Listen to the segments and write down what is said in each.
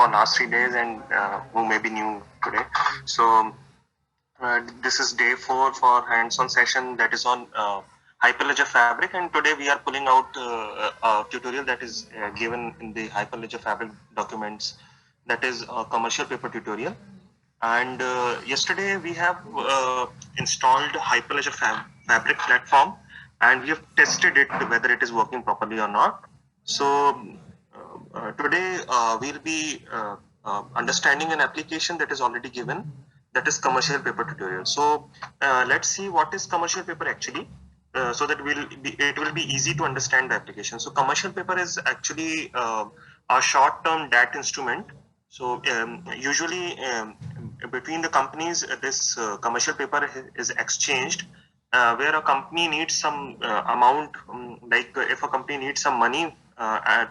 for last 3 days and who may be new today. So this is day 4 for hands-on session that is on Hyperledger Fabric, and today we are pulling out a tutorial that is given in the Hyperledger Fabric documents, that is a commercial paper tutorial. And yesterday we have installed Hyperledger Fabric platform, and we have tested it whether it is working properly or not. So today we'll be understanding an application that is already given, that is commercial paper tutorial. So let's see what is commercial paper actually, so that it will be easy to understand the application. So commercial paper is actually a short-term debt instrument. So usually between the companies, this commercial paper is exchanged where a company needs some amount, like if a company needs some money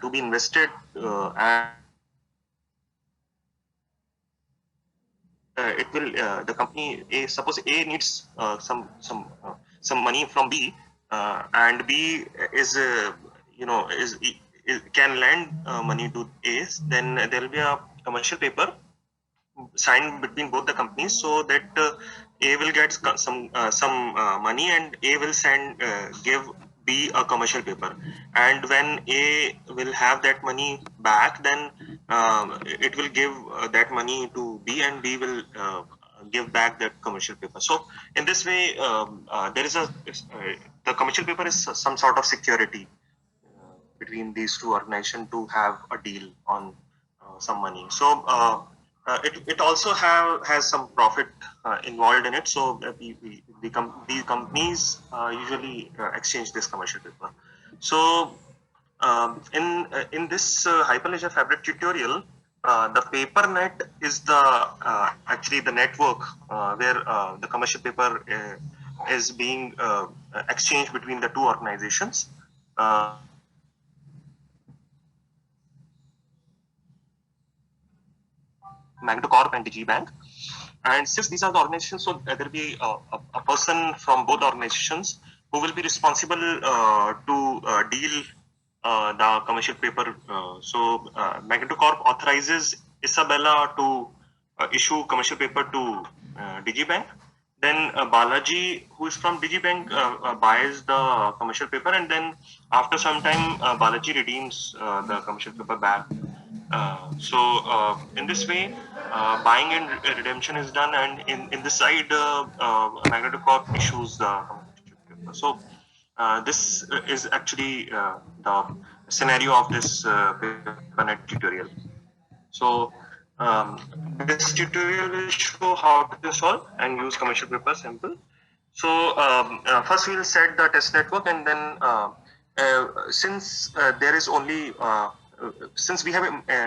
to be invested and it will the company A, suppose A needs some money from B, and B is can lend money to A, then there will be a commercial paper signed between both the companies, so that A will get some money and A will give B a commercial paper, and when A will have that money back, then it will give that money to B, and B will give back that commercial paper. So in this way, there is the commercial paper is some sort of security between these two organizations to have a deal on some money. So it also has some profit involved in it. So the companies usually exchange this commercial paper. So in this Hyperledger Fabric tutorial, the paper net is actually the network where the commercial paper is being exchanged between the two organizations. Magneto Corp and DG Bank. And since these are the organizations, so there will be a person from both organizations who will be responsible to deal the commercial paper. So Magneto Corp authorizes Isabella to issue commercial paper to DG Bank. Then Balaji, who is from DG Bank, buys the commercial paper, and then after some time, Balaji redeems the commercial paper back. So in this way, buying and redemption is done, and in this side, Magneto Corp issues the commercial paper. So this is actually the scenario of this papernet tutorial. So this tutorial will show how to install and use commercial paper sample. So first we will set the test network, and then since there is only since we have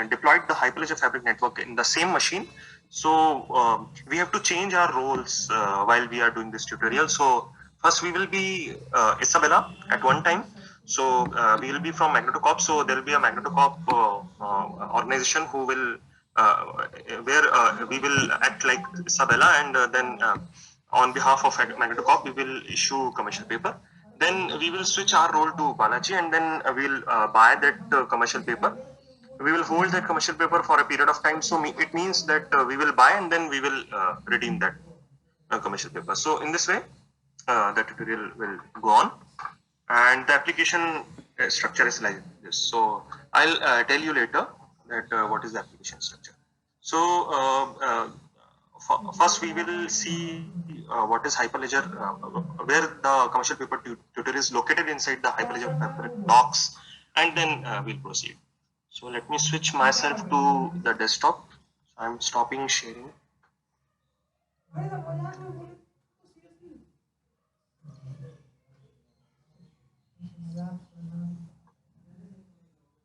deployed the Hyperledger Fabric network in the same machine, so we have to change our roles while we are doing this tutorial. So first we will be Isabella at one time. So we will be from Magneto Corp. So there will be a Magneto Corp organization who will where we will act like Isabella, and then on behalf of Magneto Corp, we will issue commercial paper. Then we will switch our role to Balaji, and then we'll buy that commercial paper. We will hold that commercial paper for a period of time. So it means that we will buy and then we will redeem that commercial paper. So in this way, the tutorial will go on, and the application structure is like this. So I'll tell you later that what is the application structure. So first we will see what is Hyperledger, where the commercial paper tutorial is located inside the Hyperledger Fabric docs, and then we'll proceed. So let me switch myself to the desktop. So I'm stopping sharing.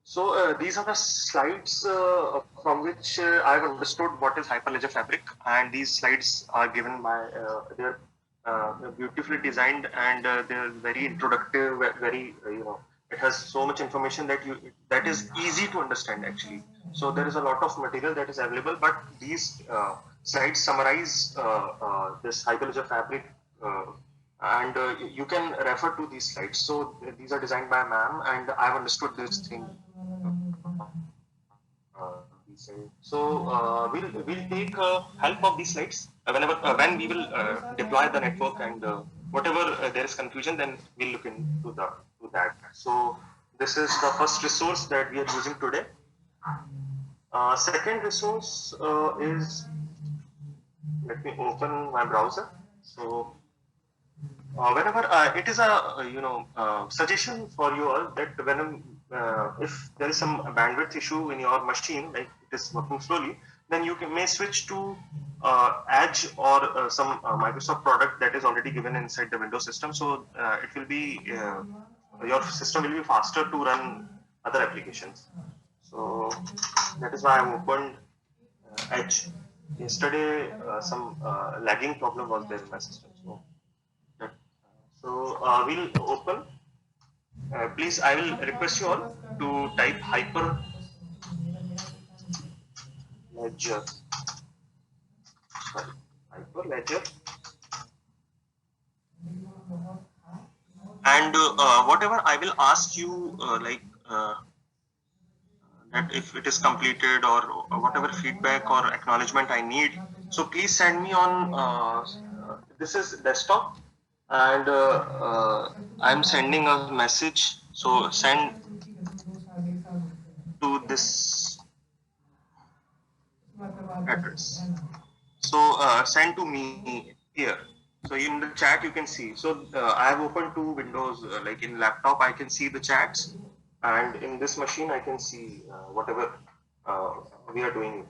So these are the slides from which I've understood what is Hyperledger Fabric, and these slides are given by they're beautifully designed, and they're very introductive, very it has so much information that is easy to understand actually. So there is a lot of material that is available, but these slides summarize this Hyperledger Fabric. And you can refer to these slides. So these are designed by ma'am, and I've understood this thing So we'll take help of these slides whenever when we will deploy the network, and whatever there is confusion, then we'll look into that. So this is the first resource that we are using today. Second resource is, let me open my browser. So whenever it is a suggestion for you all that when if there is some bandwidth issue in your machine, like it is working slowly, then you may switch to Edge or some Microsoft product that is already given inside the Windows system. So it will be your system will be faster to run other applications. So that is why I opened Edge. Yesterday, some lagging problem was there in my system. So we'll open. Please, I will request you all to type hyper ledger. Sorry, hyper ledger. And whatever I will ask you, that if it is completed or whatever feedback or acknowledgement I need, so please send me on. This is desktop, and I'm sending a message. So send to this address. So send to me here. So in the chat you can see. So I have opened two windows. Like in laptop I can see the chats, and in this machine I can see whatever we are doing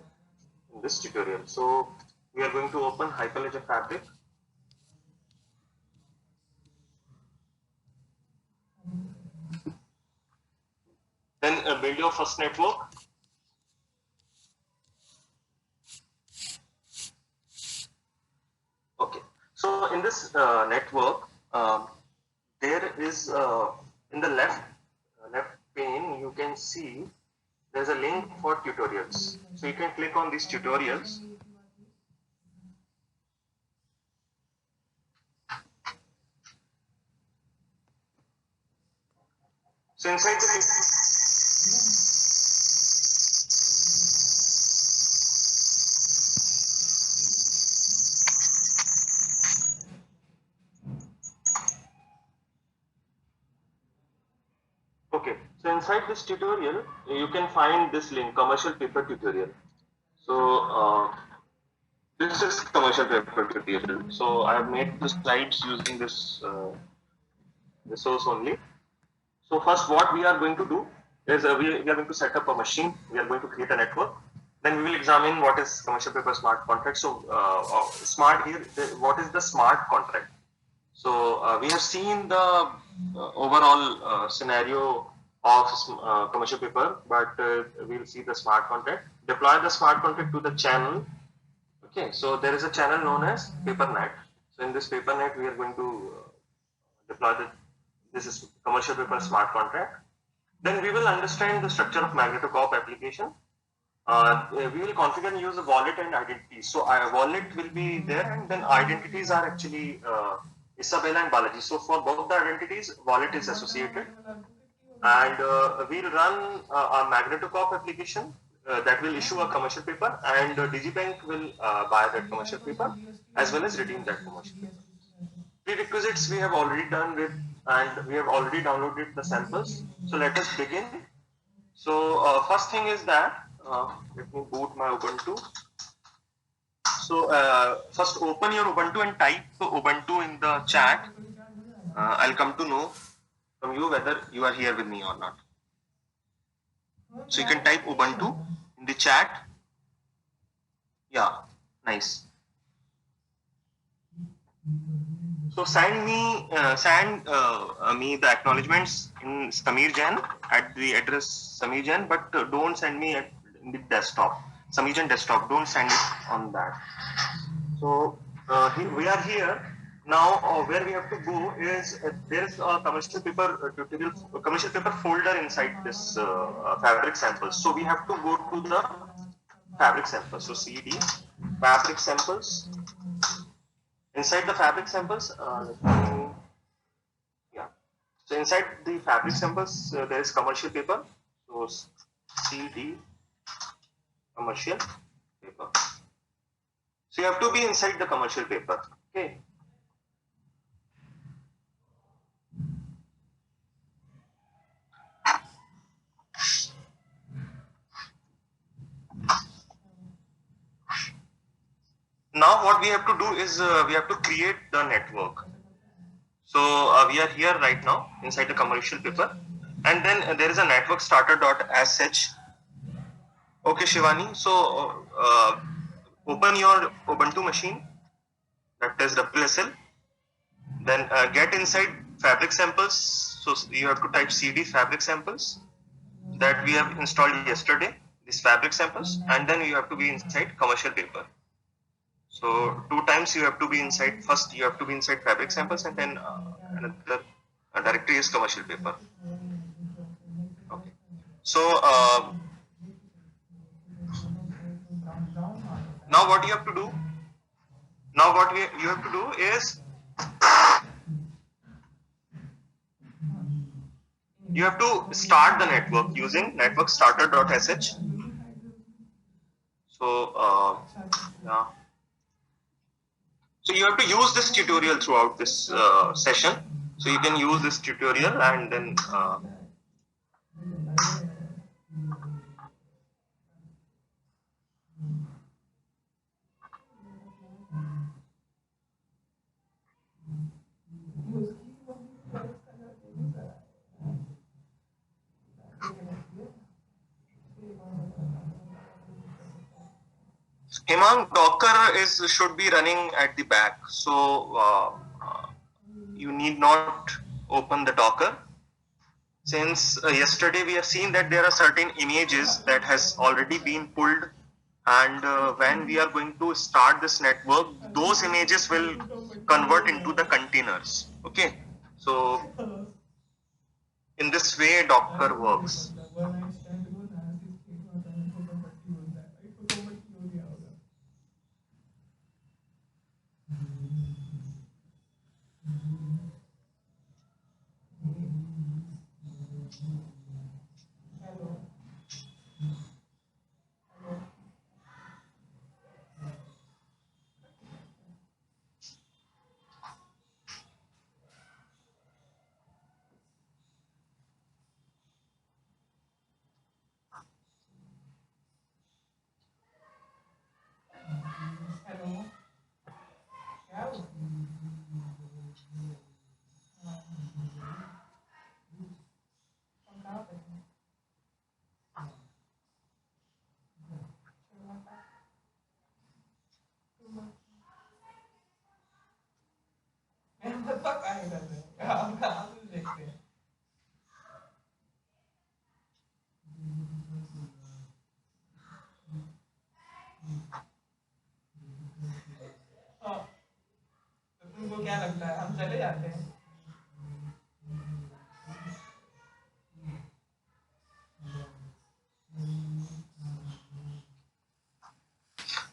in this tutorial. So we are going to open Hyperledger Fabric. Then build your first network. Okay. So in this network, there is in the left pane you can see there's a link for tutorials. So you can click on these tutorials. So inside the okay, so inside this tutorial you can find this link, commercial paper tutorial. So this is commercial paper tutorial. So I have made the slides using this resource only. So first what we are going to do is we are going to set up a machine. We are going to create a network. Then we will examine what is commercial paper smart contract. So smart here, what is the smart contract? So we have seen the overall scenario of commercial paper, but we will see the smart contract. Deploy the smart contract to the channel. Okay, so there is a channel known as PaperNet. So in this PaperNet, we are going to deploy this is commercial paper smart contract. Then we will understand the structure of MagnetoCorp application. We will configure and use a wallet and identity. So our wallet will be there, and then identities are actually Isabella and Balaji. So for both the identities, wallet is associated, and we'll run a MagnetoCorp application that will issue a commercial paper, and DigiBank will buy that commercial paper as well as redeem that commercial paper. Prerequisites we have already done with, and we have already downloaded the samples. So let us begin. So first thing is that let me boot my Ubuntu. So first open your Ubuntu and type Ubuntu in the chat. I'll come to know from you whether you are here with me or not. So you can type Ubuntu in the chat. Yeah, nice. So send me the acknowledgements in Samir Jain at the address Samir Jain, but don't send me in the desktop. Samir Jain desktop. Don't send it on that. So we are here now. Where we have to go is there is a commercial paper tutorial, commercial paper folder inside this fabric samples. So we have to go to the fabric samples. So CD fabric samples. Inside the fabric samples, yeah. So inside the fabric samples, there is commercial paper. So CD commercial paper. So you have to be inside the commercial paper. Okay. Now what we have to do is we have to create the network. So we are here right now inside the commercial paper, and then there is a network starter.sh. Okay, Shivani. So open your Ubuntu machine, that is WSL. Then get inside fabric samples. So you have to type cd fabric samples that we have installed yesterday. These fabric samples, and then you have to be inside commercial paper. So 2 times you have to be inside. First you have to be inside fabric samples, and then another directory is commercial paper. Okay. So now what you have to do? Now what you have to do is you have to start the network using network starter.sh. So yeah. So you have to use this tutorial throughout this session. So you can use this tutorial and then Hemang, Docker should be running at the back. So you need not open the Docker. Since yesterday we have seen that there are certain images that has already been pulled, and when we are going to start this network, those images will convert into the containers. Okay, so in this way Docker works. तुमको क्या लगता है हम चले जाते हैं?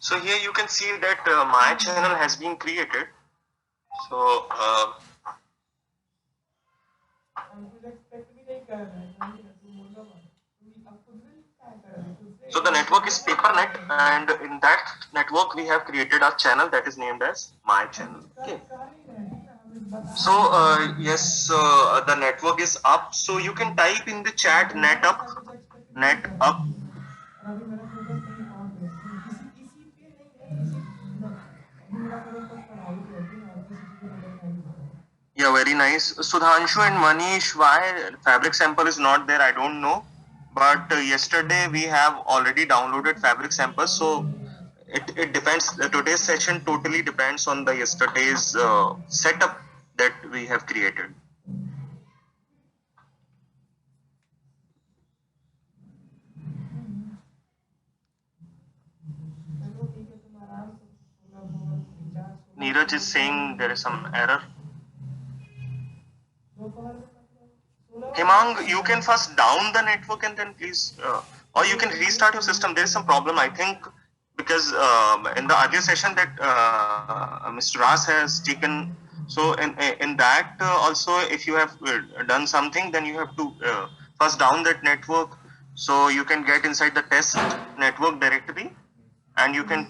So here you can see that my channel has been created. So so the network is PaperNet, and in that network we have created a channel that is named as my channel. Okay. So yes, the network is up. So you can type in the chat net up. Yeah, very nice. Sudhanshu and Manish, why fabric sample is not there, I don't know. But yesterday we have already downloaded fabric samples, so it depends. Today's session totally depends on the yesterday's setup that we have created. Neeraj is saying there is some error. Hemang, you can first down the network and then please, or you can restart your system. There is some problem, I think, because in the earlier session that Mr. Ras has taken. So in that also, if you have done something, then you have to first down that network So you can get inside the test network directory, and you can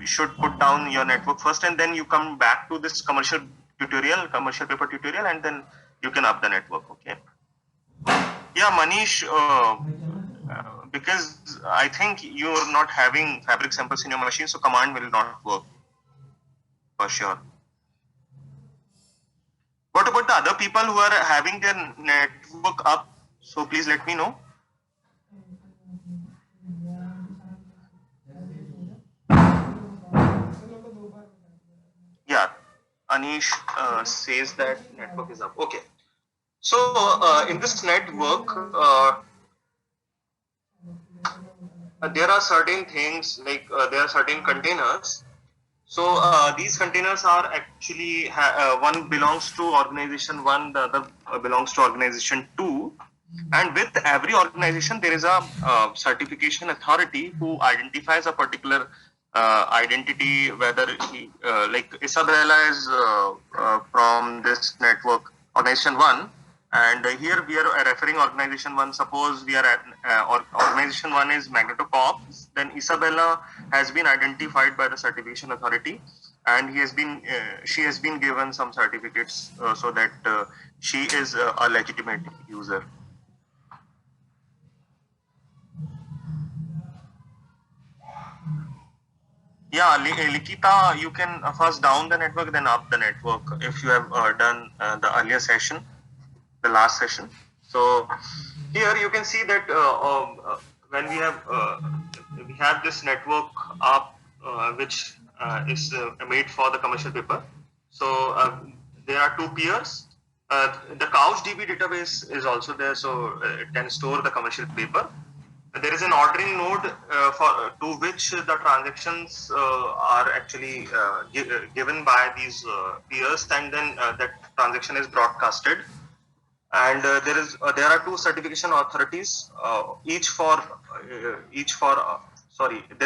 should put down your network first, and then you come back to this commercial paper tutorial, and then you can up the network. Okay. Yeah, Manish, because I think you're not having fabric samples in your machine, so command will not work for sure. What about the other people who are having their network up? So please let me know. Yeah, Anish says that network is up. Okay. So in this network, there are certain things like there are certain containers. So these containers are actually one belongs to organization one, the other belongs to organization two, and with every organization there is a certification authority who identifies a particular identity, whether like Isabella is from this network organization one, and here we are referring organization one. Suppose we are at organization one is Magnetocorp, then Isabella has been identified by the certification authority, and she has been given some certificates so that she is a legitimate user. Yeah, Likita, you can first down the network, then up the network if you have done the earlier session, the last session. So here you can see that when we have this network up, which is made for the commercial paper. So there are two peers. The CouchDB database is also there, so it can store the commercial paper. There is an ordering node to which the transactions are actually given by these peers, and then that transaction is broadcasted. And there are two certification authorities, there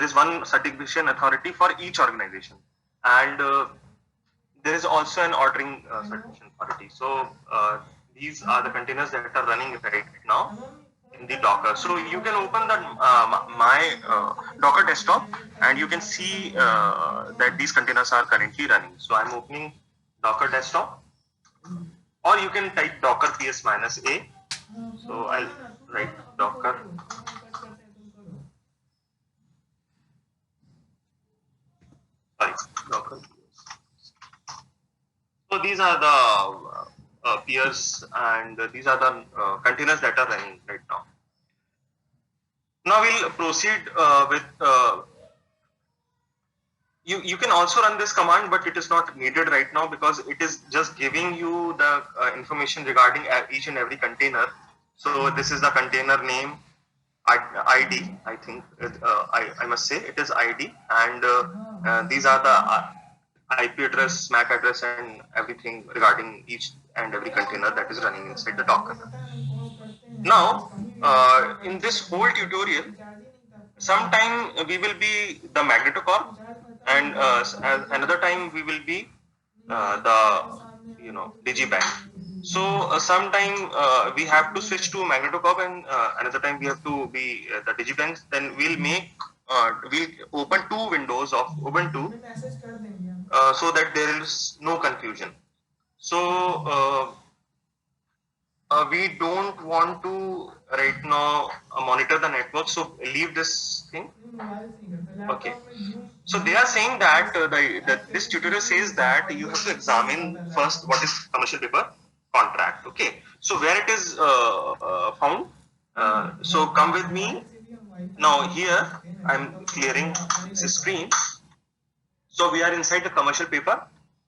is one certification authority for each organization, and there is also an ordering certification authority. So these are the containers that are running right now in the Docker. So you can open the my Docker desktop, and you can see that these containers are currently running. So I'm opening Docker desktop, or you can type docker ps -a. So I'll write docker. Sorry, docker. So these are the peers, and these are the containers that are running right now. Now we'll proceed with. You can also run this command, but it is not needed right now because it is just giving you the information regarding each and every container. So this is the container name, ID. I think I must say it is ID, and these are the IP address, MAC address, and everything regarding each and every container that is running inside the Docker. Now, in this whole tutorial, sometime we will be the Magnetocorp, and another time we will be the Digibank. So sometime we have to switch to Magnetocorp, and another time we have to be the Digibank. Then we'll open two windows of Ubuntu so that there is no confusion. So we don't want to right now monitor the network, so leave this thing. Okay. So they are saying that this tutorial says that you have to examine first what is commercial paper contract. Okay. So where it is found. So come with me. Now here I'm clearing the screen. So we are inside the commercial paper.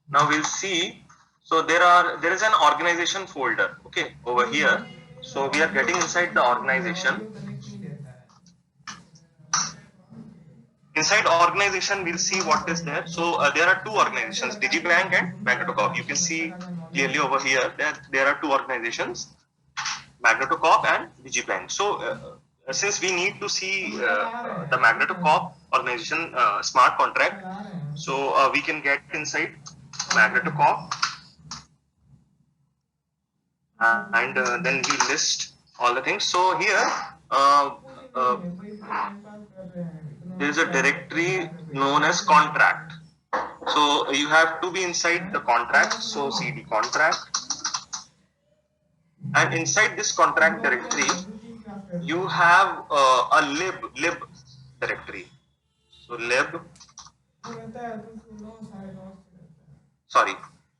Now we'll see. So there is an organization folder. Okay, over here. So we are getting inside the organization. Inside organization, we'll see what is there. So there are two organizations, Digibank and Magnetocorp. You can see clearly over here that there are two organizations, Magnetocorp and Digibank. So since we need to see the Magnetocorp organization smart contract, so we can get inside Magnetocorp, and then we list all the things. So here uh, uh, there is a directory known as contract. So you have to be inside the contract. So cd contract, and inside this contract directory you have a lib directory. So lib, sorry,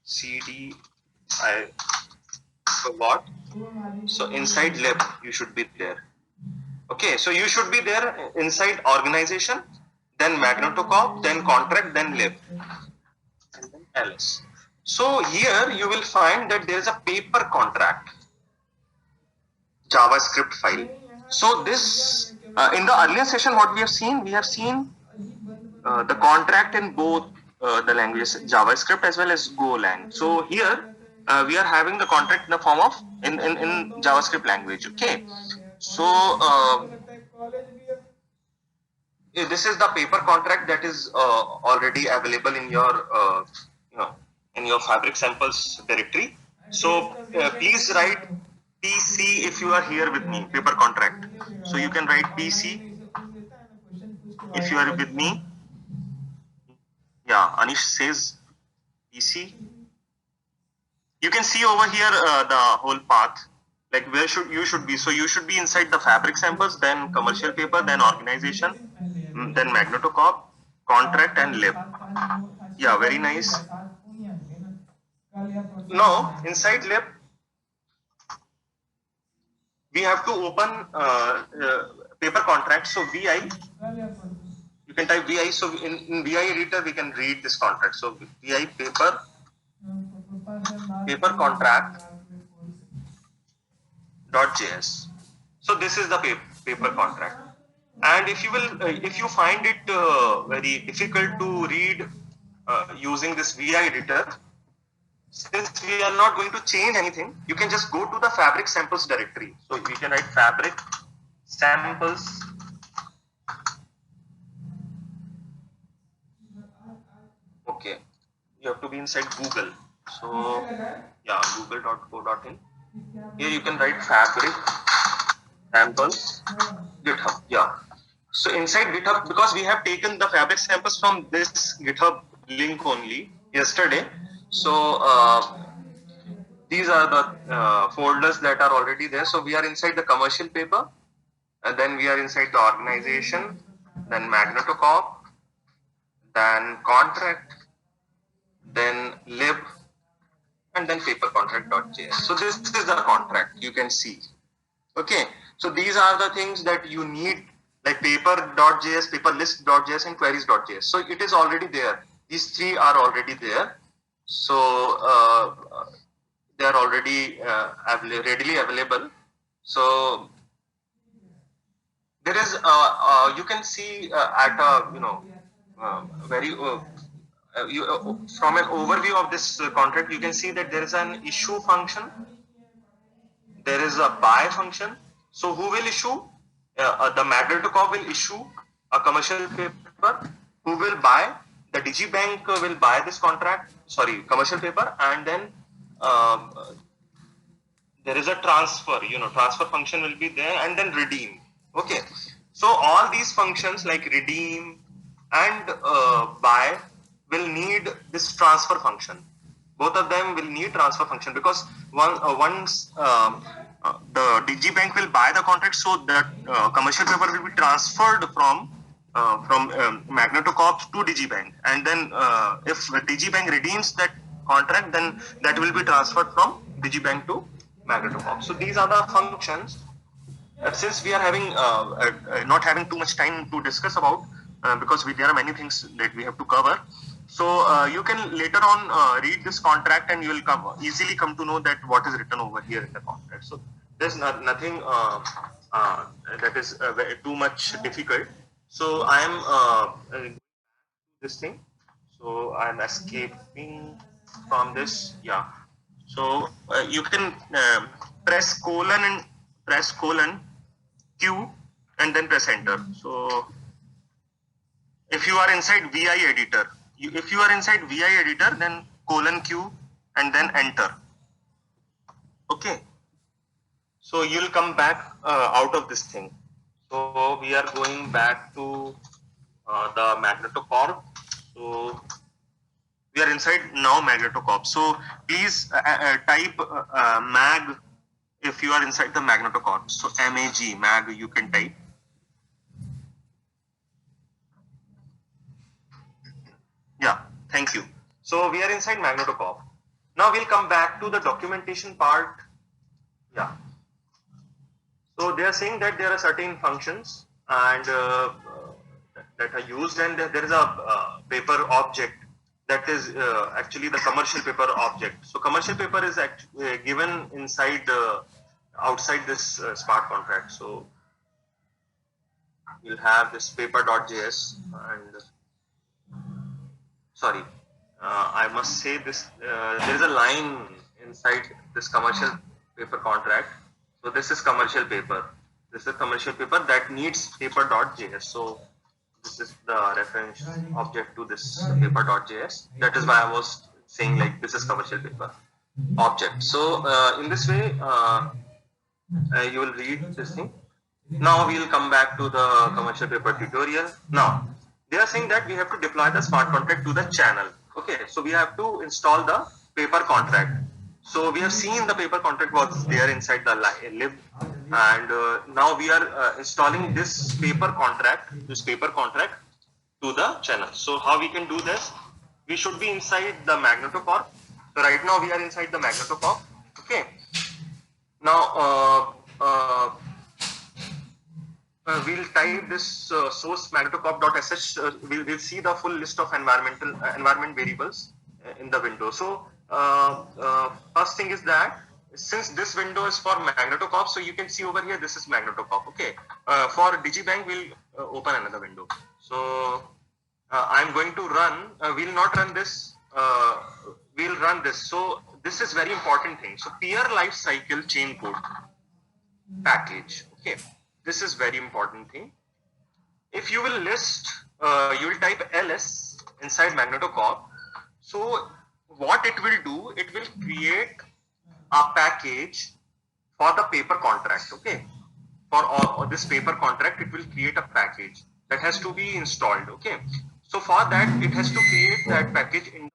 cd, I forgot. So inside lib you should be there. Okay, so you should be there inside organization, then magnetocorp, then contract, then lib, and then ls. So here you will find that there is a paper contract JavaScript file. So this in the earlier session, what we have seen the contract in both the languages JavaScript as well as Golang. So here we are having the contract in the form of in JavaScript language. Okay, so this is the paper contract that is already available in your you know, in your fabric samples directory. So please write PC if you are here with me, paper contract. So you can write PC if you are with me. Yeah, Anish says PC. You can see over here the whole path, like where should be. So you should be inside the fabric samples, then commercial paper, then organization, then magnetocorp, contract, and lib. Yeah, very nice. Now inside lib we have to open paper contract. So vi, you can type vi. So in vi editor we can read this contract. So vi paper contract .js. So this is the paper contract. And if you will, if you find it very difficult to read using this vi editor, since we are not going to change anything, you can just go to the fabric samples directory. So we can write fabric samples. Okay, you have to be inside Google. So yeah, google.co.in. Here you can write fabric samples GitHub. Yeah. So inside GitHub, because we have taken the fabric samples from this GitHub link only yesterday. So these are the folders that are already there. So we are inside the commercial paper, and then we are inside the organization, then magnetocorp, then contract, then lib, and then paper contract.js. So this is the contract you can see. Okay, so these are the things that you need, like paper.js, paperlist.js, and queries.js. So it is already there. These three are already there. So they are already readily available. So there is you can see at a very from an overview of this contract, you can see that there is an issue function, there is a buy function. So who will issue? The magnetocorp will issue a commercial paper. Who will buy? The digibank will buy this contract, sorry, commercial paper, and then there is a transfer, transfer function will be there, and then redeem. Okay, so all these functions like redeem and buy will need this transfer function. Both of them will need transfer function, because once the digibank will buy the contract, so that commercial paper will be transferred from magnetocorp to digibank, and then if digibank redeems that contract, then that will be transferred from digibank to magnetocorp. So these are the functions. Since we are having not having too much time to discuss about, because there are many things that we have to cover. So you can later on read this contract, and you will easily come to know that what is written over here in the contract. So there's nothing that is too much difficult. So I am this thing. So I'm escaping from this. Yeah. So you can press colon Q and then press enter. So if you are inside VI editor, if you are inside VI editor, then colon Q and then enter. Okay. So you'll come back out of this thing. So we are going back to the magnetocorp. So we are inside now magnetocorp. So please type mag if you are inside the magnetocorp. So mag you can type. Yeah, thank you. So we are inside magnetocorp. Now we'll come back to the documentation part. Yeah. So they are saying that there are certain functions and that are used, and there is a paper object that is actually the commercial paper object. So commercial paper is given inside outside this smart contract. So we'll have this paper.js and sorry, I must say this. There is a line inside this commercial paper contract. So this is commercial paper. This is commercial paper that needs paper.js. So this is the reference object to this paper.js. That is why I was saying like this is commercial paper object. So in this way, you will read this thing. Now we will come back to the commercial paper tutorial. Now they are saying that we have to deploy the smart contract to the channel. Okay, so we have to install the paper contract. So we have seen the paper contract was there inside the lib, and now we are installing this paper contract to the channel. So how we can do this? We should be inside the magnetocorp. So right now we are inside the magnetocorp. Okay. Now we'll type this source magnetocorp.sh. We'll see the full list of environment variables in the window. So first thing is that since this window is for magnetocorp, so you can see over here this is magnetocorp. Okay. For digibank, we'll open another window. So I'm going to run. We'll not run this. We'll run this. So this is very important thing. So peer life cycle chain code package. Okay. This is very important thing. If you will list, you will type ls inside magnetocorp. So what it will do, it will create a package for the paper contract. Okay, for all this paper contract, it will create a package that has to be installed. Okay, so for that, it has to create that package in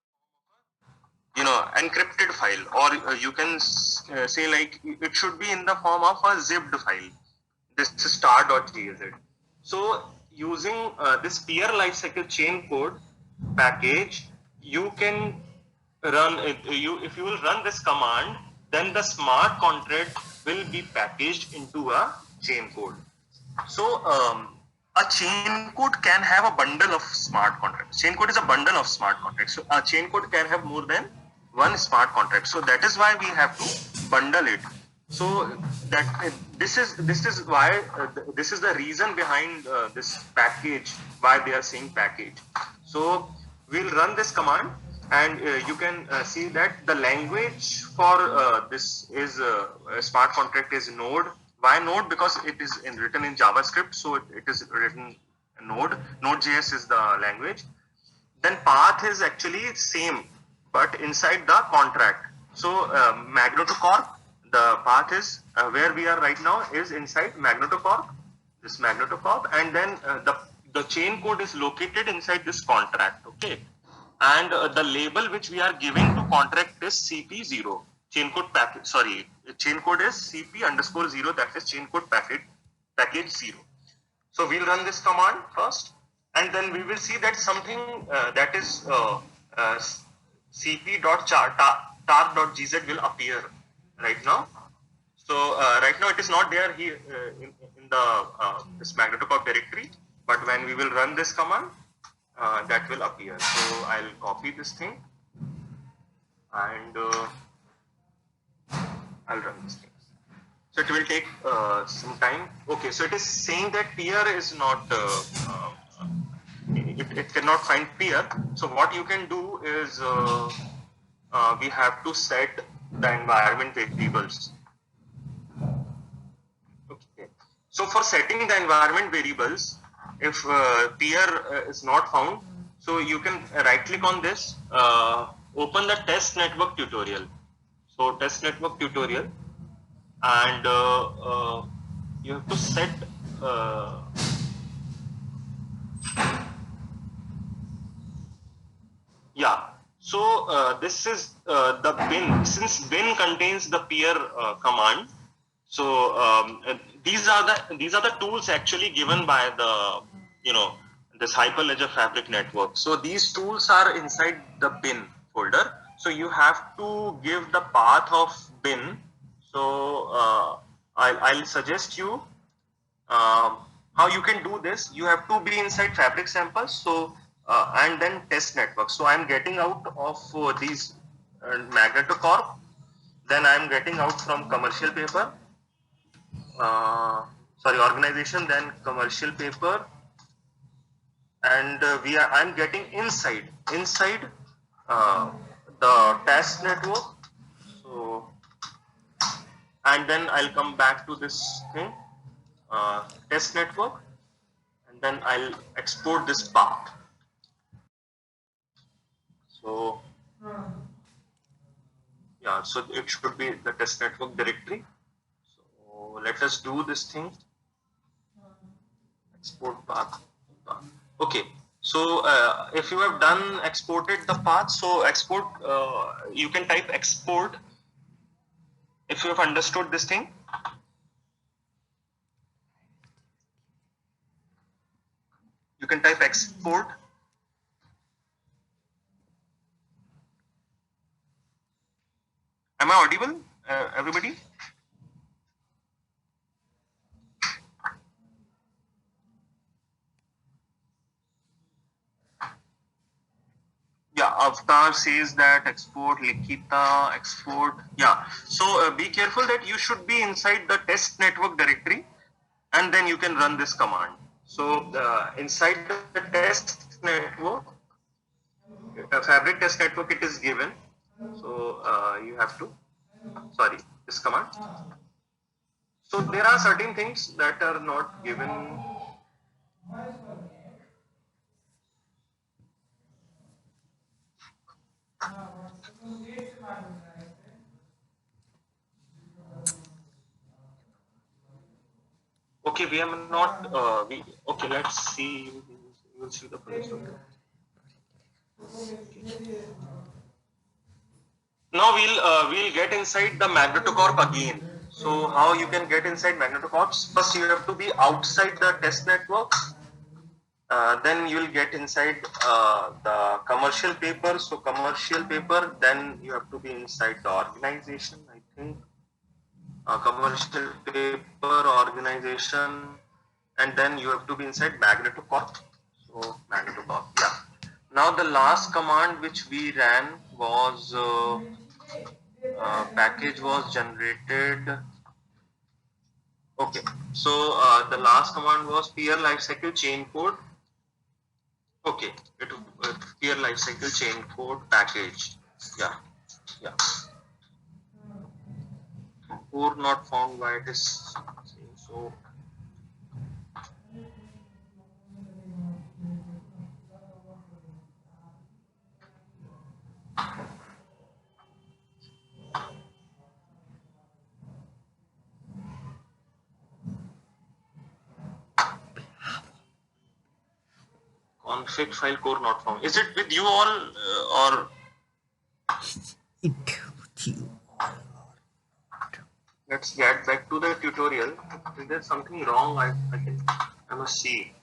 encrypted file, or you can say like it should be in the form of a zipped file. This is star.gz. So using this peer lifecycle chain code package, you can run it. If you will run this command, then the smart contract will be packaged into a chain code. So a chain code can have a bundle of smart contracts. Chain code is a bundle of smart contracts. So a chain code can have more than one smart contract. So that is why we have to bundle it. So that this is why this is the reason behind this package, why they are saying package. So we'll run this command, and you can see that the language for this is smart contract is Node. Why Node? Because it is written in JavaScript, so it is written Node. Node.js is the language. Then path is actually same, but inside the contract. So magnetocorp, the path is where we are right now is inside magnetocorp, this magnetocorp, and then the chain code is located inside this contract. Okay, and the label which we are giving to contract is CP0. Chain code package. Sorry, chain code is CP_0. That is chain code package 0. So we'll run this command first, and then we will see that something that is cp.tar.gz will appear right now. So right now it is not there here in the this magnetocorp directory, but when we will run this command, that will appear. So I'll copy this thing and I'll run this thing. So it will take some time. Okay, so it is saying that peer is not, it cannot find peer. So what you can do is we have to set the environment variables. Okay. So for setting the environment variables, if peer is not found, so you can right click on this, open the test network tutorial. So test network tutorial. and you have to set yeah. So this is the bin. Since bin contains the peer command, so these are the tools actually given by the this Hyperledger Fabric network. So these tools are inside the bin folder. So you have to give the path of bin. So I'll suggest you how you can do this. You have to be inside fabric samples, so and then test network. So I'm getting out of these Magnetocorp, then I'm getting out from commercial paper, sorry, organization, then commercial paper, and I'm getting inside uh, the test network. So and then I'll come back to this thing, test network, and then I'll export this path. So yeah, so it should be the test network directory. So let us do this thing. Export path. Okay. So if you have done exported the path, so export, you can type export if you have understood this thing. You can type export. Am I audible, everybody? Yeah, Avatar says that export, Likita, export. Yeah, so be careful that you should be inside the test network directory, and then you can run this command. So inside the test network, fabric test network, it is given. So you have to, sorry, this command. So there are certain things that are not given. Okay, we are not, okay, let's see, you will see the first. Okay. Now we'll get inside the Magnetocorp again. So how you can get inside Magnetocorp? First you have to be outside the test network. Then you will get inside the commercial paper. So commercial paper. Then you have to be inside the organization. I think commercial paper organization, and then you have to be inside Magnetocorp. So Magnetocorp. Yeah. Now the last command which we ran was. Package was generated. Okay, so the last command was peer lifecycle chain code. Okay, peer lifecycle chain code package. Yeah, yeah. Core not found by it is so. Config file core not found. Is it with you all or? It with you. Let's get back to the tutorial. Is there something wrong? I must see.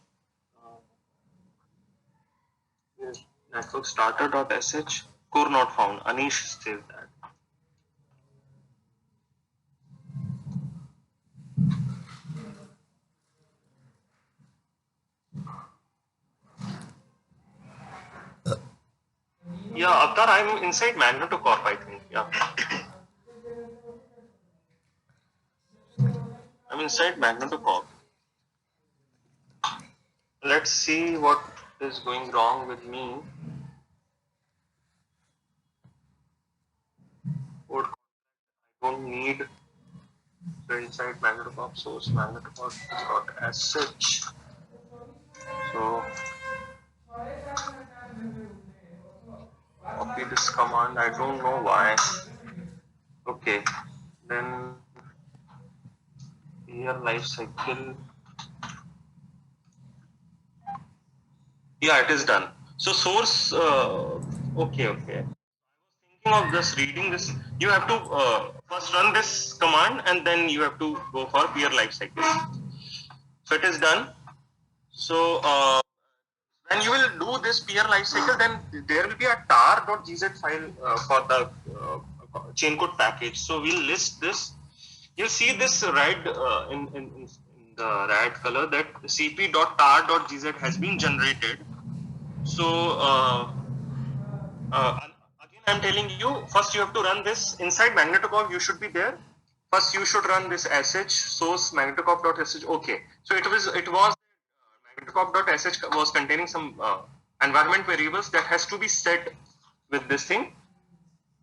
Network starter.sh core not found. Anish says that. Yeah, Avatar, I'm inside Magnetocorp, I think. Yeah. I'm inside Magnetocorp. Let's see what is going wrong with me. Code I don't need. So inside Magnetocorp source, Magnetocorp.sh. So copy this command. I don't know why. Okay. Then peer life cycle. Yeah, it is done. So source, okay. Thinking of this, reading this, you have to first run this command and then you have to go for peer life cycle. So it is done. So when you will do this peer life cycle, then there will be a tar.gz file for the chain code package. So we'll list this. You'll see this red in the red color that cp.tar.gz has been generated. So again, I'm telling you, first you have to run this inside magnetocorp. You should be there. First, you should run this sh source magnetocorp.sh. Okay, so it was magnetocorp.sh was containing some environment variables that has to be set with this thing,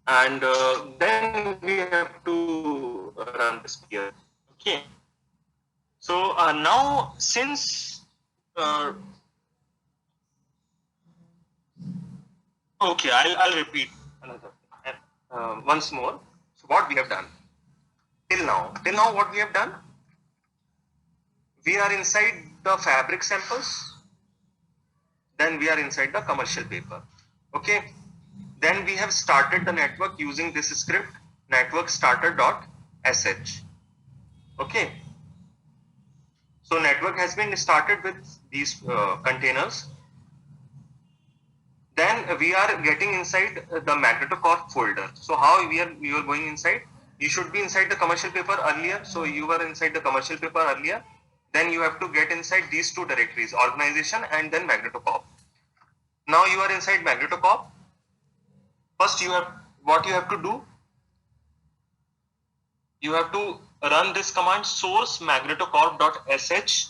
and then we have to run this here. Okay, so now since okay, I'll repeat another once more. So what we have done till now, what we have done, we are inside the fabric samples, then we are inside the commercial paper. Okay, then we have started the network using this script network starter.sh. Okay, so network has been started with these containers. Then we are getting inside the magnetocorp folder. So how we are going inside? You should be inside the commercial paper earlier. So you were inside the commercial paper earlier. Then you have to get inside these two directories, organization and then magnetocorp. Now you are inside magnetocorp. First what you have to do, you have to run this command source magnetocorp.sh.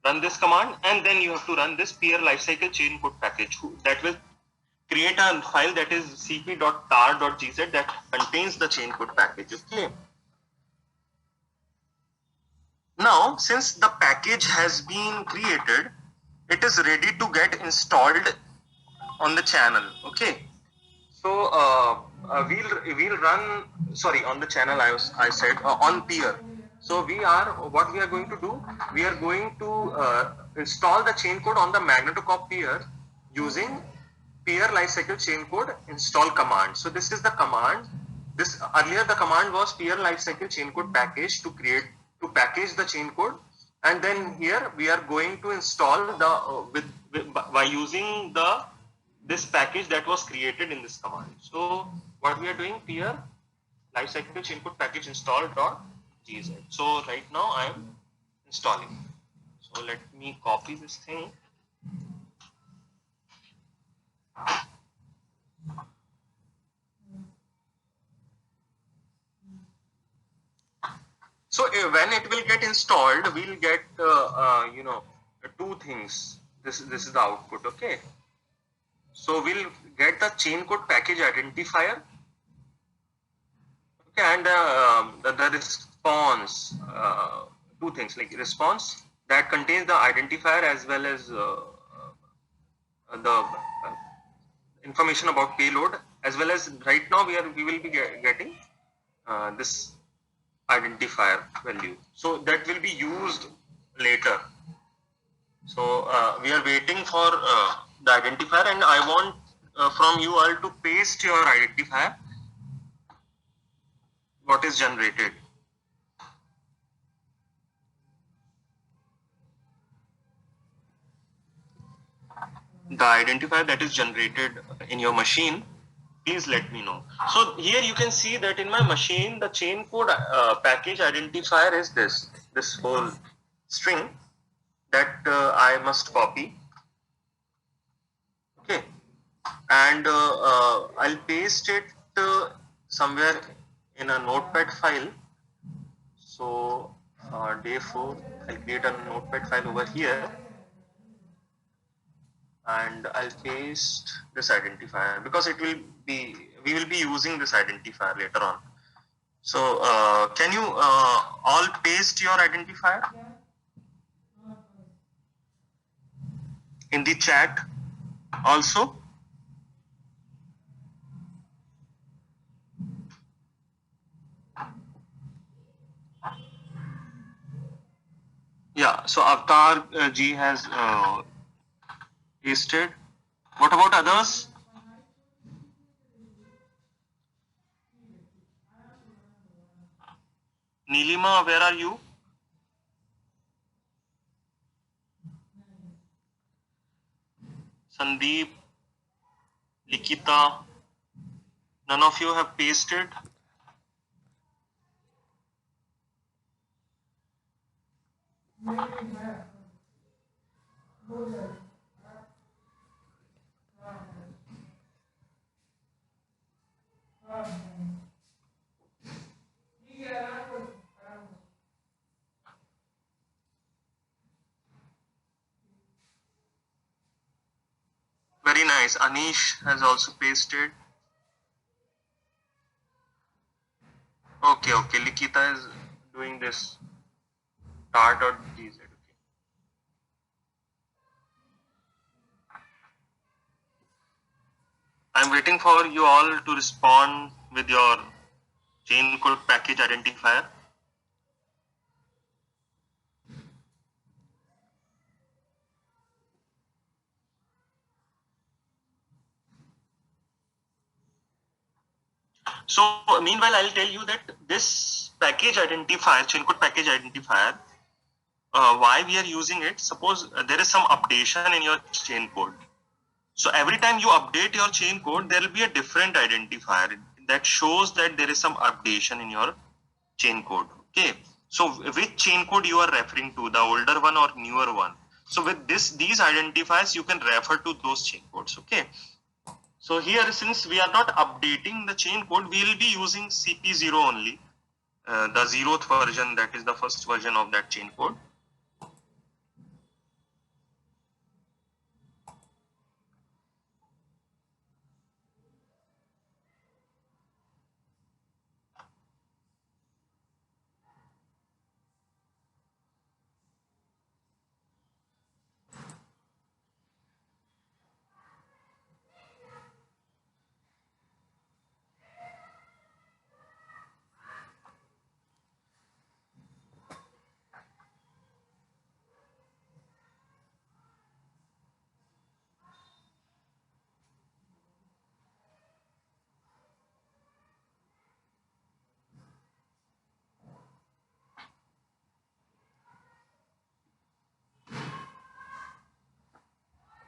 Run this command and then you have to run this peer lifecycle chain code package that will create a file that is cp.tar.gz that contains the chain code package. Okay. Now, since the package has been created, it is ready to get installed on the channel. Okay. So we'll run, sorry, on the channel I said on peer. So what we are going to do, we are going to install the chain code on the magnetocorp peer using peer lifecycle chain code install command. So this is the command. This earlier the command was peer lifecycle chain code package to package the chain code, and then here we are going to install the by using this package that was created in this command. So what we are doing, peer lifecycle chain code package install.gz. So right now I am installing. So let me copy this thing. So when it will get installed, we'll get two things. This is the output. Okay. So we'll get the chain code package identifier. Okay, and the response. Two things like response that contains the identifier as well as the information about payload, as well as right now we will be getting this identifier value. So that will be used later. So we are waiting for the identifier, and I want from you all to paste your identifier, what is generated. The identifier that is generated in your machine, please let me know. So here you can see that in my machine, the chain code package identifier is this whole string that I must copy. Okay, and I'll paste it somewhere in a notepad file. So day 4, I'll create a notepad file over here, and I'll paste this identifier because we will be using this identifier later on. So can you all paste your identifier in the chat also? So Avatar G has pasted. What about others? Nilima, where are you? Sandeep, Likita, none of you have pasted. Very nice. Anish has also pasted. Okay, okay. Likita is doing this. Tar.gz. Okay. I'm waiting for you all to respond with your chain code package identifier. So meanwhile, I'll tell you that this package identifier, chain code package identifier, why we are using it. Suppose there is some updation in your chain code. So every time you update your chain code, there will be a different identifier that shows that there is some updation in your chain code. Okay. So which chain code you are referring to, the older one or newer one? So with these identifiers, you can refer to those chain codes. Okay. So here, since we are not updating the chain code, we will be using CP0 only, the 0th version, that is the first version of that chain code.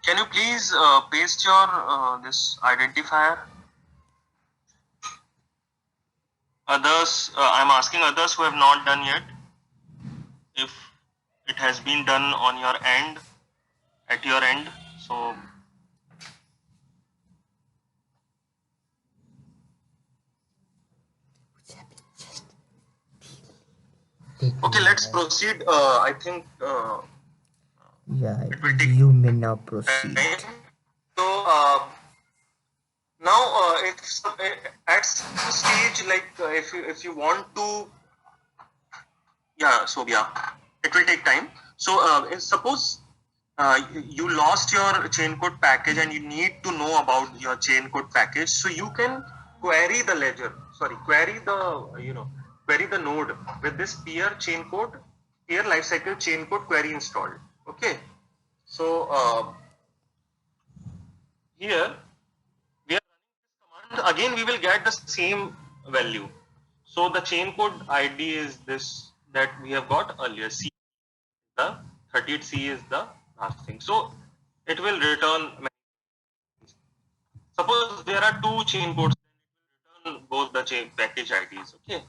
Can you please paste your this identifier? Others, I'm asking others who have not done yet, if it has been done on your end, at your end. So okay, let's proceed. I think yeah, it will take you may now proceed. time. So now, if at some stage, like if you want to, yeah, so yeah, it will take time. So suppose you lost your chain code package and you need to know about your chain code package, so you can query the ledger. Sorry, query the query the node with this peer chain code, peer lifecycle chain code query installed. Okay, so here we are running this command. Again, we will get the same value. So the chain code ID is this that we have got earlier. C, the 38C is the last thing. So it will return. Suppose there are two chain codes, then it will return both the chain package IDs. Okay.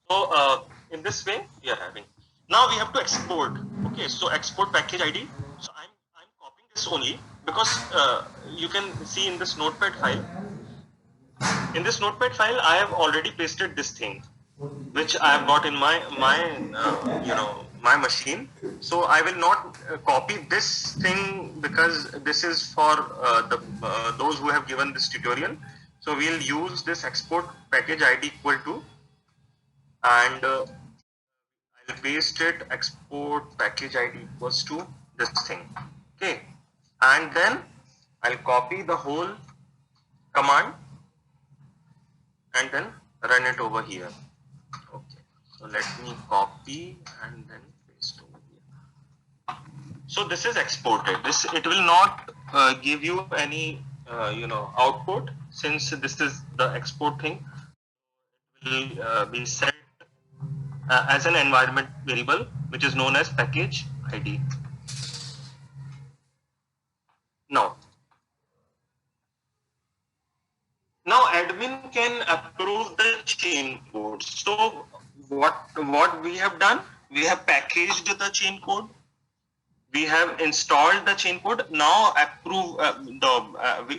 So in this way we are having. Now we have to export. Okay. So export package ID. So I'm copying this only because you can see in this notepad file. In this notepad file, I have already pasted this thing, which I have got in my machine. So I will not copy this thing because this is for those who have given this tutorial. So we'll use this export package ID equal to, and I'll paste it, export package ID equals to this thing. Okay, and then I'll copy the whole command and then run it over here. Okay, so let me copy and then paste over here. So this is exported. This, it will not give you any output, since this is the export thing. It will be set as an environment variable, which is known as package ID. Now admin can approve the chain code. So what we have done, we have packaged the chain code, we have installed the chain code. Now we'll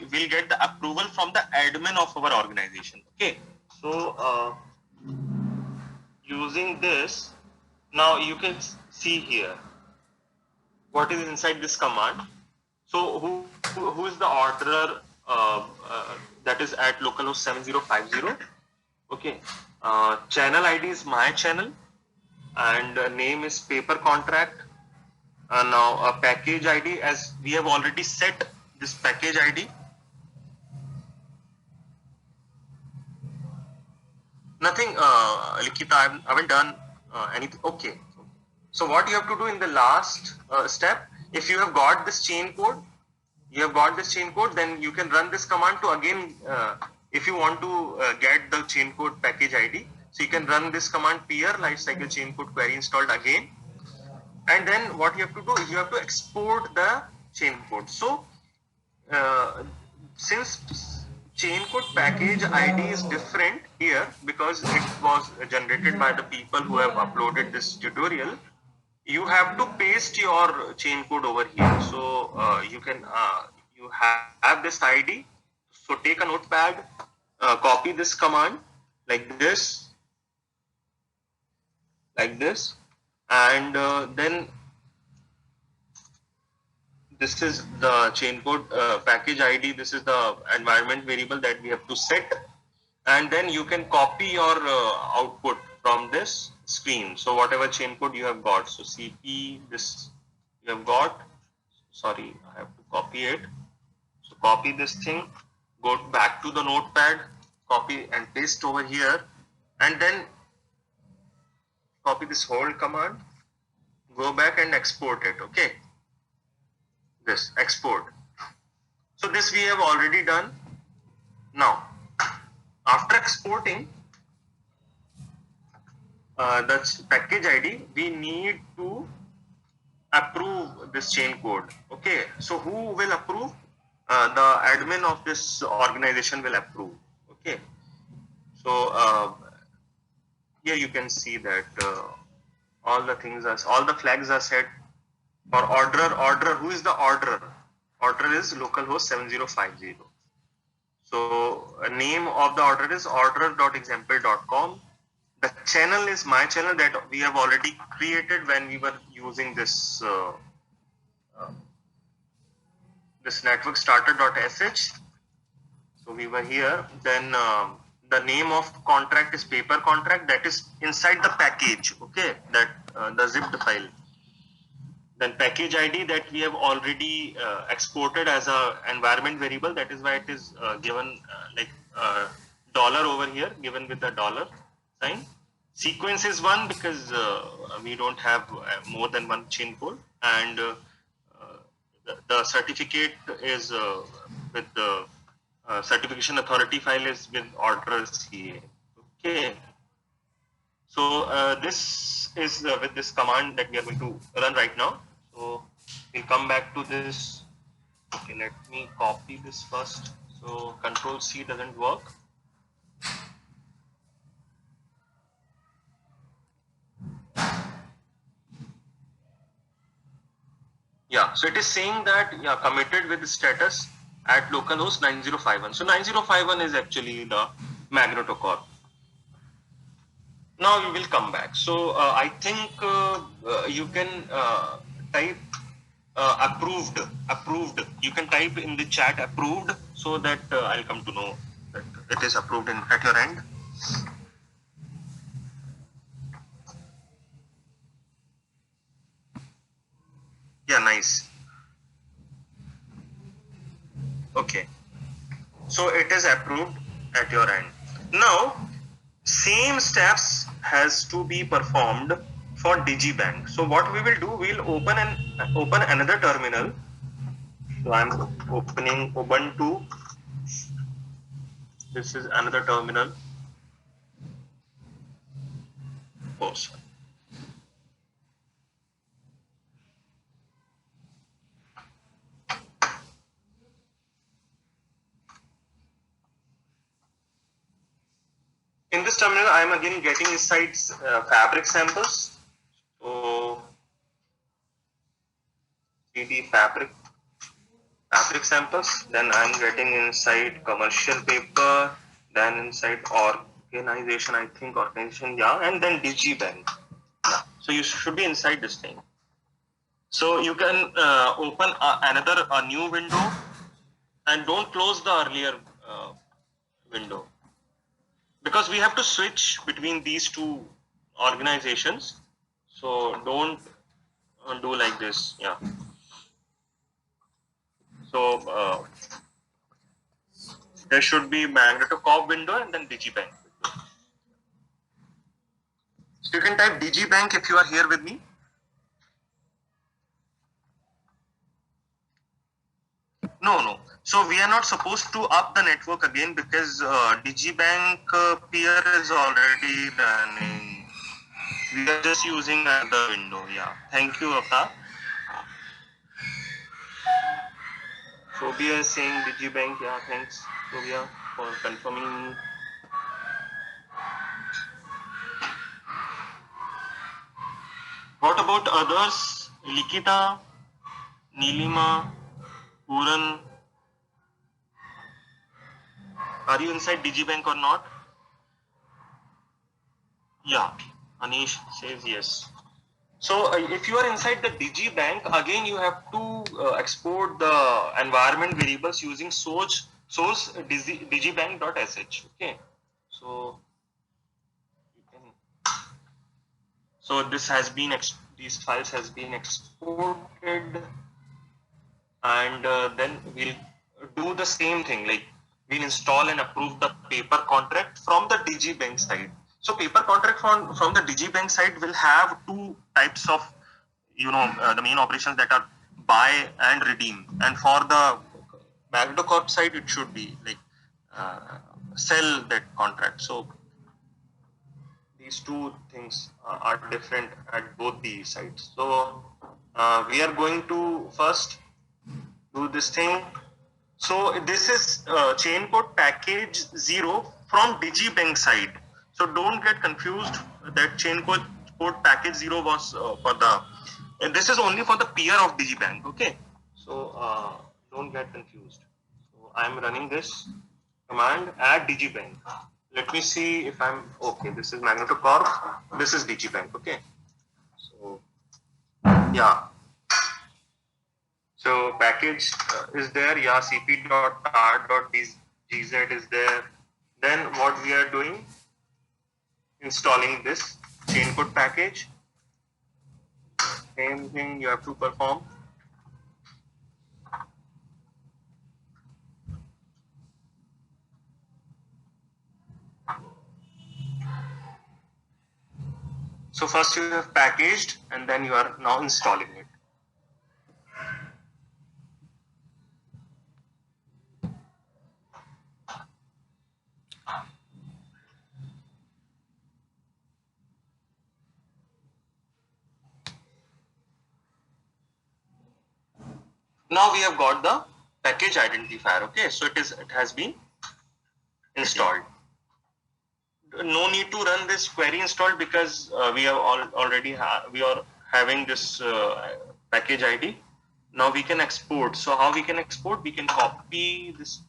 get the approval from the admin of our organization. Okay, so using this, now you can see here what is inside this command. So who is the orderer that is at localhost 7050? Okay, channel ID is my channel, and name is paper contract. Now a package ID, as we have already set this package ID. Nothing, Likita, I haven't done anything. Okay. So what you have to do in the last step, if you have got this chain code, then you can run this command to again, if you want to get the chain code package ID, so you can run this command peer lifecycle chain code query installed again. And then what you have to do is you have to export the chain code. So since chain code package ID is different here because it was generated by the people who have uploaded this tutorial, you have to paste your chain code over here. So you have this ID. So take a notepad, copy this command like this, and then this is the chain code package ID. This is the environment variable that we have to set, and then you can copy your output from this screen. So whatever chain code you have got, so CP, this you have got, sorry, I have to copy it. So copy this thing, go back to the notepad, copy and paste over here, and then copy this whole command, go back and export it. Okay, this export. So this we have already done. Now after exporting the package ID, we need to approve this chain code. Okay, so who will approve? The admin of this organization will approve. Okay, so here you can see that all the flags are set for orderer. Who is the orderer? Orderer is localhost 7050. So name of the orderer is orderer.example.com. The channel is my channel that we have already created when we were using this this network starter.sh. So we were here. Then the name of contract is paper contract, that is inside the package. Okay, that the zipped file. Then package ID that we have already exported as a environment variable. That is why it is given like dollar over here, given with the dollar sign. Sequence is 1 because we don't have more than one chain code, and the certificate is with the certification authority file is with order CA. Okay. So this is with this command that we are going to run right now. So we'll come back to this. Okay, let me copy this first. So Control C doesn't work. Yeah, so it is saying that committed with status at localhost 9051. So 9051 is actually the Magneto Corp. Now we will come back. So I think you can type approved. You can type in the chat approved, so that I'll come to know that it is approved at your end. Yeah, nice. Okay, so it is approved at your end. Now same steps has to be performed for DigiBank. So what we will do, we'll open another terminal. So I'm opening Ubuntu. This is another terminal. Oh, sorry. In this terminal, I am again getting inside fabric samples. So CD fabric samples. Then I am getting inside commercial paper. Then inside organization, I think organization, yeah, and then DigiBank. Yeah. So you should be inside this thing. So you can open a new window and don't close the earlier window, because we have to switch between these two organizations. So don't do like this. Yeah. So there should be MagnetoCorp window and then DigiBank. So you can type DigiBank if you are here with me. No. So we are not supposed to up the network again, because DigiBank peer is already running. We are just using another window. Yeah. Thank you, Akka. Shobia is saying DigiBank. Yeah, thanks, Shobia, for confirming. What about others? Likita, Nilima, Puran. Are you inside DigiBank or not? Yeah. Anish says yes. So if you are inside the DigiBank, again you have to export the environment variables using source digibank.sh. Okay. So you can. So this has been these files has been exported, and then we'll do the same thing. Like we'll install and approve the paper contract from the DigiBank side. So paper contract from the DigiBank side will have two types of, the main operations, that are buy and redeem. And for the MagnetoCorp side, it should be like sell that contract. So these two things are different at both the sides. So we are going to first do this thing. So this is chain code package 0 from DigiBank side. So don't get confused that chain code package 0 was for the, and this is only for the peer of DigiBank. Okay. So don't get confused. So I'm running this command add DigiBank. Let me see if I'm okay. This is MagnetoCorp. This is DigiBank. Okay. So yeah. So package is there. Yeah. cp.r.gz is there. Then what we are doing, installing this chain code package. Same thing you have to perform. So first you have packaged, and then you are now installing it. Now we have got the package identifier. Okay, so it has been installed. No need to run this query installed, because we have already we are having this package ID. Now we can export. So how we can export? We can copy this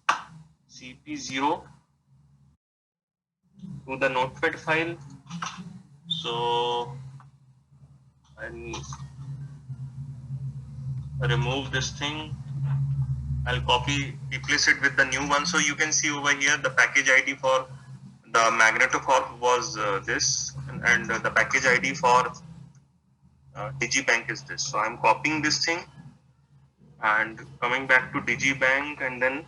cp0 to the notepad file. So I'll remove this thing. I'll replace it with the new one. So you can see over here the package ID for the MagnetoCorp was this, and the package ID for DigiBank is this. So I'm copying this thing and coming back to DigiBank, and then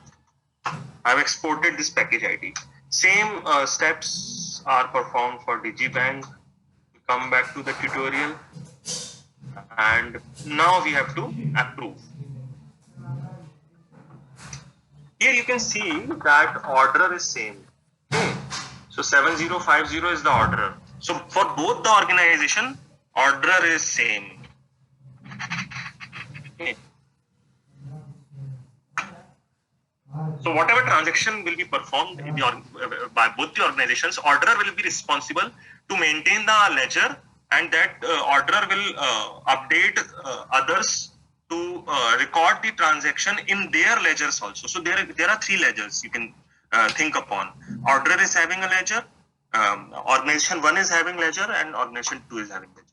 I've exported this package ID. Same steps are performed for DigiBank. You come back to the tutorial, and now we have to approve. Here you can see that order is same. Okay. So 7050 is the order. So for both the organization, order is same. Okay. So whatever transaction will be performed in the by both the organizations, order will be responsible to maintain the ledger, and that order will update others to record the transaction in their ledgers also. So there are three ledgers you can think upon. Order is having a ledger, organization 1 is having ledger, and organization 2 is having ledger.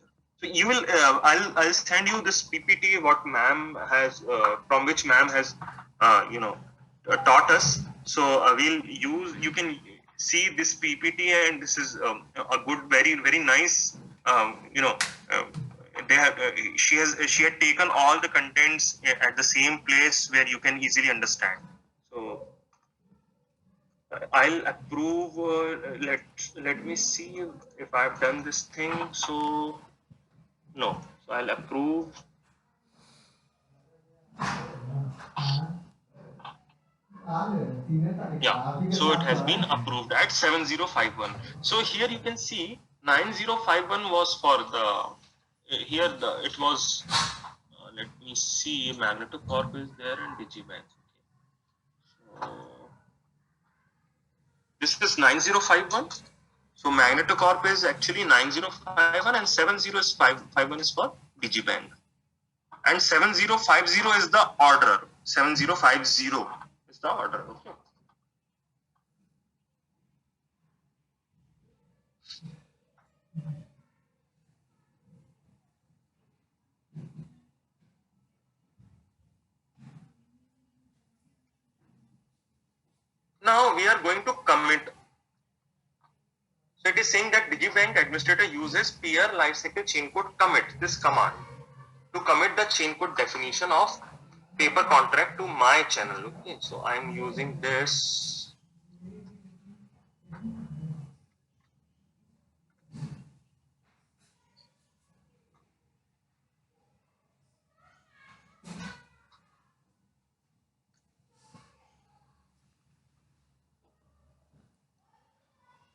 So you will, I'll send you this PPT what ma'am has, from which ma'am has, taught us. So we'll use, you can see this PPT, and this is a good, very nice, they have, she had taken all the contents at the same place where you can easily understand. So I'll approve, let me see if I've done this thing. So no, so I'll approve. Yeah, so it has been approved at 7051. So here you can see 9051 was for the, here it was, let me see, Magnetocorp is there and Digibank. Okay. So this is 9051. So Magnetocorp is actually 9051, and 7051 is for Digibank. And 7050 is the order. 7050 is the order. Okay. Now we are going to commit. So it is saying that Digibank administrator uses peer lifecycle chain code commit, this command, to commit the chain code definition of paper contract to my channel. Okay, so I am using this.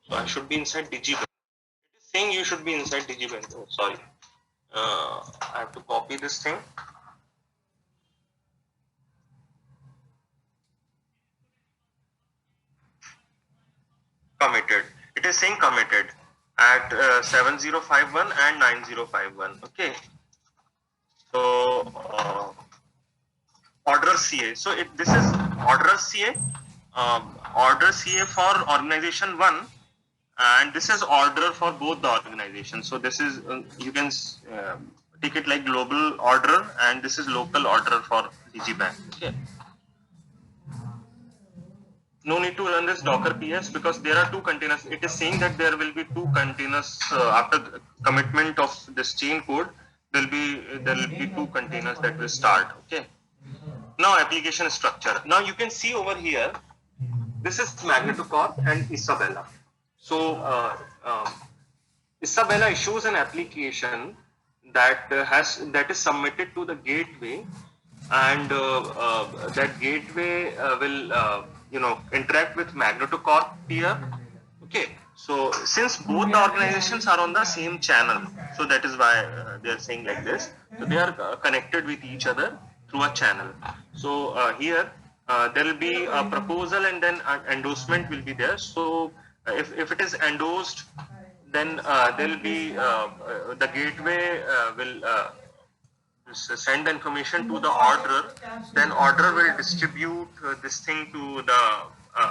So I should be inside Digibank. It is saying you should be inside Digibank. Oh, sorry. I have to copy this thing. Committed. It is saying committed at 7051 and 9051. Okay. So order CA. So this is order CA. Order CA for organization 1, and this is order for both the organizations. So this is, you can take it like global order, and this is local order for Digibank. Okay. No need to run this Docker PS because there are two containers. It is saying that there will be two containers after the commitment of this chain code. There will be two containers that will start. Okay. Now application structure. Now you can see over here, this is Magnetocorp and Isabella. So Isabella issues an application that is submitted to the gateway, and that gateway will interact with Magnetocorp peer. Okay. So since both the organizations are on the same channel, so that is why they are saying like this. So they are connected with each other through a channel. So here there will be a proposal, and then an endorsement will be there. So if it is endorsed, then there will be the gateway will send the information to the orderer. Then orderer will distribute this thing to the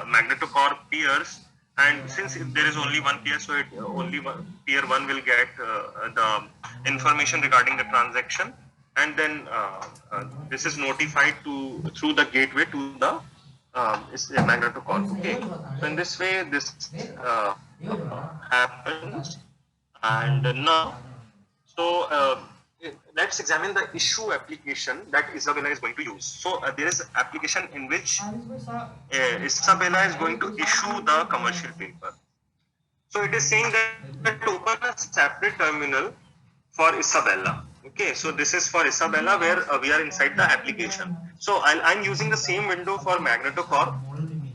Magnetocorp peers. And since there is only one peer, so only peer 1 will get the information regarding the transaction, and then this is notified through the gateway to the Magnetocorp. Okay. So in this way, this happens. And now, so let's examine the issue application that Isabella is going to use. So there is application in which Isabella is going to issue the commercial paper. So it is saying that open a separate terminal for Isabella. Okay, so this is for Isabella where we are inside the application. So I'm using the same window for MagnetoCorp.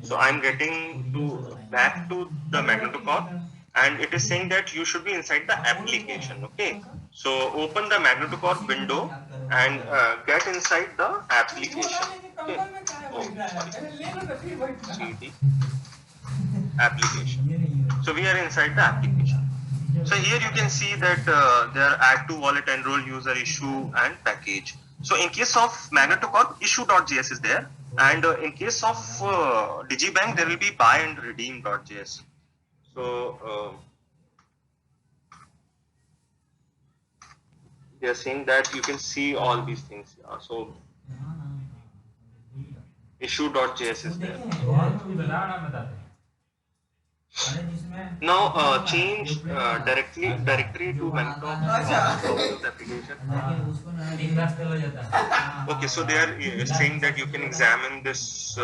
So I'm getting to back to the MagnetoCorp, and it is saying that you should be inside the application. Okay, so open the MagnetoCorp window and get inside the application. Okay. Oh, sorry. CD application. So we are inside the application. So here you can see that there are add to wallet, enroll user, issue and package. So in case of MagnetoCorp, issue.js is there, and in case of DigiBank, there will be buy and redeem.js. So they are saying that you can see all these things. Yeah. So issue.js is there. Now change directory to MagnetoCorp application. Okay, so they are saying that you can examine this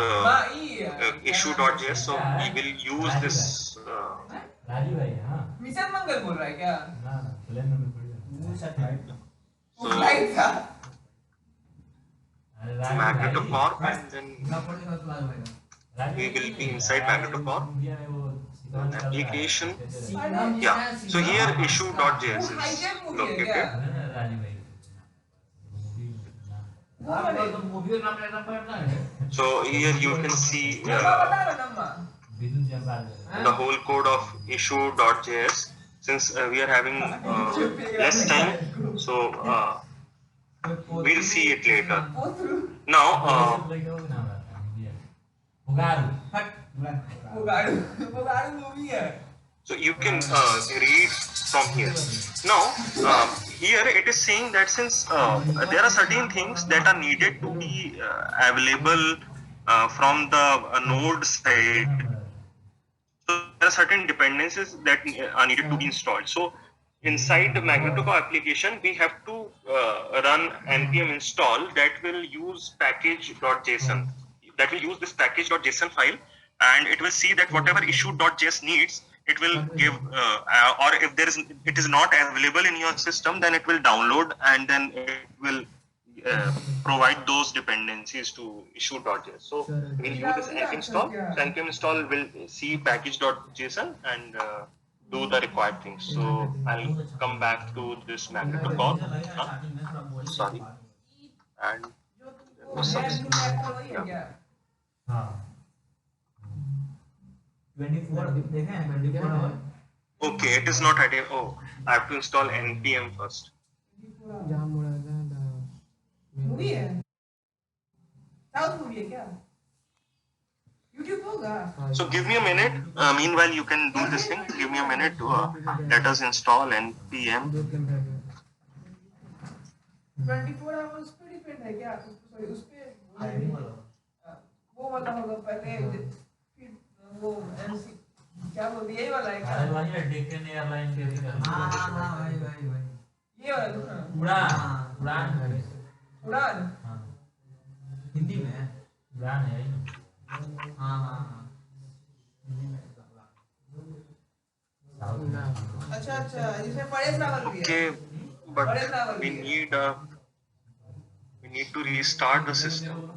issue.js. So we will use this. So MagnetoCorp, and then we will be inside MagnetoCorp application. Yeah. So here issue.js is located. So here you can see the whole code of issue.js. Since we are having less time, so we'll see it later. Now, so you can read from here. Now, here it is saying that since there are certain things that are needed to be available from the node side, so there are certain dependencies that are needed to be installed. So inside the MagnetoCorp application, we have to run npm install that will use package.json. That will use this package.json file, and it will see that whatever issue.js needs, it will give, or if it is not available in your system, then it will download and then it will provide those dependencies to issue.js. So we'll use this npm install. So npm install will see package.json and do the required things. So I'll come back to this MagnetoCorp. Sorry, and there was some. Yeah. 24 Okay, it is not ideal. Oh, I have to install npm first. Movie है south movie है क्या YouTube होगा So give me a minute. Meanwhile, you can do this thing. Give me a minute to let us install npm. 24 hours पे depend है क्या sorry उस पे वो वाला होगा पहले फिर वो एमसी क्या बोलते यही वाला है क्या अरे भाई डेक्कन एयरलाइन के हां भाई ये वाला उड़ान उड़ान हाँ हिंदी में उड़ान है हाँ हाँ अच्छा अच्छा इसमें परेश रावल भी है Okay, but we need to restart the system.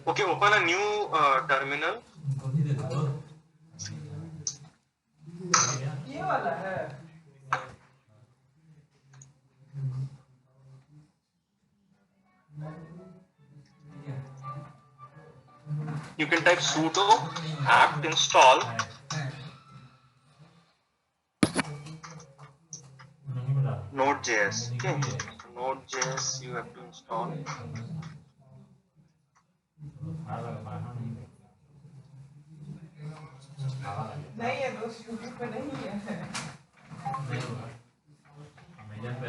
Okay, open a new terminal. ये वाला है You can type sudo apt install node.js. Okay, node.js you have to install. नहीं है दोस्त YouTube पे नहीं है अमेज़न पे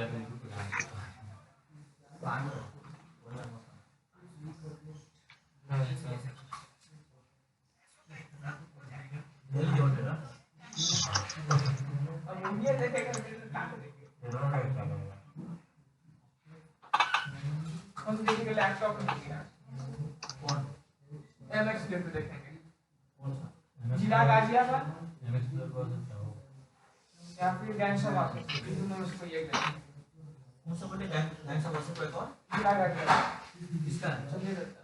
अब इंडिया देखेगा पे देखेंगे। जिला गाजियाबाद या फिर गैंग सभा इन दोनों में से कोई एक देखेंगे। कौन सा बोले गैंग सभा से कोई और जिला गाजियाबाद किसका है? संजय दत्ता।